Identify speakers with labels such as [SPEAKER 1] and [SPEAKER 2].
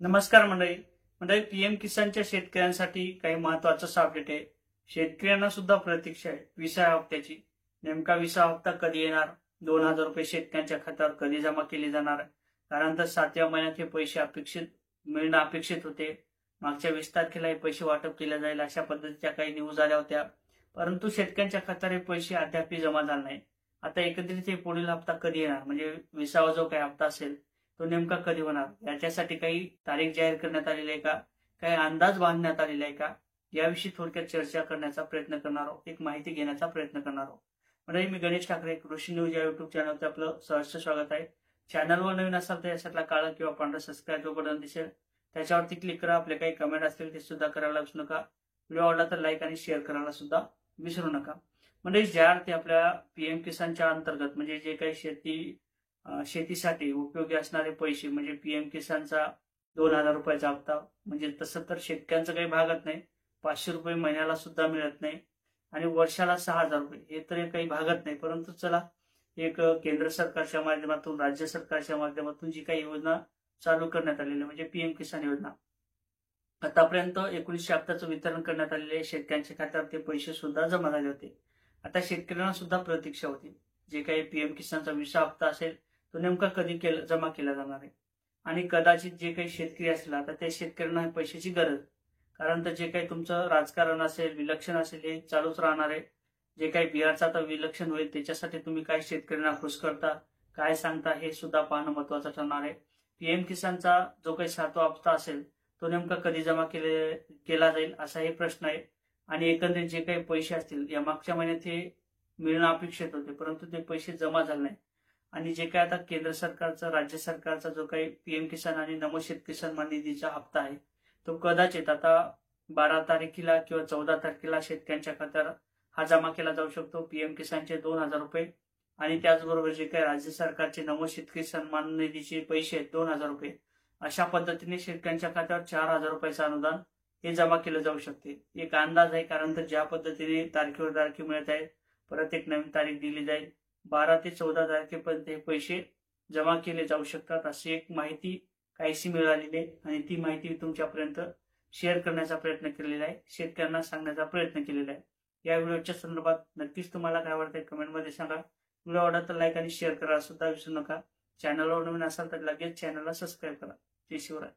[SPEAKER 1] नमस्कार मंडळी. पीएम किसानच्या शेतकऱ्यांसाठी काही महत्वाचं अपडेट आहे. शेतकऱ्यांना सुद्धा प्रतीक्षा आहे 20व्या हप्त्याची. नेमका 20वा हप्ता कधी येणार, 2,000 रुपये शेतकऱ्यांच्या खात्यावर कधी जमा केले जाणार, कारण तर 7व्या महिन्यात हे पैसे मिळणं अपेक्षित होते. मागच्या 20 तारखेला हे पैसे वाटप केले जाईल अशा पद्धतीच्या काही न्यूज आल्या होत्या, परंतु शेतकऱ्यांच्या खात्यावर हे पैसे अद्याप जमा झाले नाही. आता एकत्रित हे पुढील हप्ता कधी येणार, म्हणजे 20वा जो काही हप्ता असेल तो नेमका कधी होणार, याच्यासाठी काही तारीख जाहीर करण्यात आलेली आहे का, काही अंदाज बांधण्यात आलेला आहे का, याविषयी थोडक्यात चर्चा करण्याचा प्रयत्न करणार आहोत, एक माहिती घेण्याचा प्रयत्न करणार आहोत. म्हणजे मी गणेश ठाकरे, कृषी न्यूज या युट्यूब चॅनलवर आपलं सहर्ष स्वागत आहे. चॅनलवर नवीन असाल तर यासाठीला काळा किंवा पांढरा सबस्क्राईब बटन दिसेल, त्याच्यावरती क्लिक करा. आपले काही कमेंट असतील ते सुद्धा करायला विसरू नका. व्हिडिओ आवडला तर लाईक आणि शेअर करायला सुद्धा विसरू नका. म्हणजे ज्या अर्थी आपल्या पीएम किसानच्या अंतर्गत म्हणजे जे काही शेतीसाठी उपयोगी असणारे पैसे, म्हणजे पीएम किसानचा 2,000 रुपयाचा हप्ता, म्हणजे तसं तर शेतकऱ्यांचं काही भागत नाही. 500 रुपये महिन्याला सुद्धा मिळत नाही आणि वर्षाला 6,000 रुपये हे तर काही भागत नाही. परंतु चला, एक केंद्र सरकारच्या माध्यमातून, राज्य सरकारच्या माध्यमातून जी काही योजना चालू करण्यात आलेली म्हणजे पीएम किसान योजना, आतापर्यंत 1900 हप्त्याचं वितरण करण्यात आलेले आहे. शेतकऱ्यांच्या खात्यावर ते पैसे सुद्धा जमा झाले होते. आता शेतकऱ्यांना सुद्धा प्रतीक्षा होती, जे काही पीएम किसानचा 20वा हप्ता असेल तो नेमका कधी जमा केला जाणार आहे. आणि कदाचित जे काही शेतकरी असतील, आता त्या शेतकऱ्यांना पैशाची गरज, कारण तर जे काही तुमचं राजकारण असेल, विलक्षण असेल, हे चालूच राहणार आहे. जे काही बिहारचा आता विलक्षण होईल त्याच्यासाठी तुम्ही काय शेतकऱ्यांना खुश करता, काय सांगता, हे सुद्धा पाहणं महत्वाचं ठरणार आहे. पीएम किसानचा जो काही 7वा हप्ता असेल तो नेमका कधी जमा केला जाईल असा हे प्रश्न आहे. आणि एकंदरीत जे काही पैसे असतील, या मागच्या महिन्यात हे मिळणं अपेक्षित होते, परंतु ते पैसे जमा झाले नाही. आणि जे काही आता केंद्र सरकारचा, राज्य सरकारचा जो काही पीएम किसान आणि नमो शेतकरी सन्मान निधीचा हप्ता आहे तो कदाचित आता 12 तारखेला किंवा 14 तारखेला शेतकऱ्यांच्या खात्यावर हा जमा केला जाऊ शकतो. पीएम किसानचे 2,000 रुपये आणि त्याचबरोबर जे काही राज्य सरकारचे नमो शेतकरी सन्मान निधीचे पैसे आहेत 2,000 रुपये, अशा पद्धतीने शेतकऱ्यांच्या खात्यावर 4,000 रुपयाचं अनुदान हे जमा केलं जाऊ शकते. एक अंदाज आहे, कारण तर ज्या पद्धतीने तारखेवर तारखे मिळत आहेत, परत एक नवीन तारीख दिली जाईल. 12 ते 14 तारखेपर्यंत हे पैसे जमा केले जाऊ शकतात, अशी एक माहिती काहीशी मिळालेली आहे. आणि ती माहिती तुमच्यापर्यंत शेअर करण्याचा प्रयत्न केलेला आहे, शेतकऱ्यांना सांगण्याचा प्रयत्न केलेला आहे. या व्हिडिओच्या संदर्भात नक्कीच तुम्हाला काय वाटतंय कमेंटमध्ये सांगा. व्हिडिओ आवडला तर लाईक आणि शेअर करायला सुद्धा विसरू नका. चॅनलवर नवीन असाल तर लगेच चॅनलला सबस्क्राईब करा. जय शिवराय.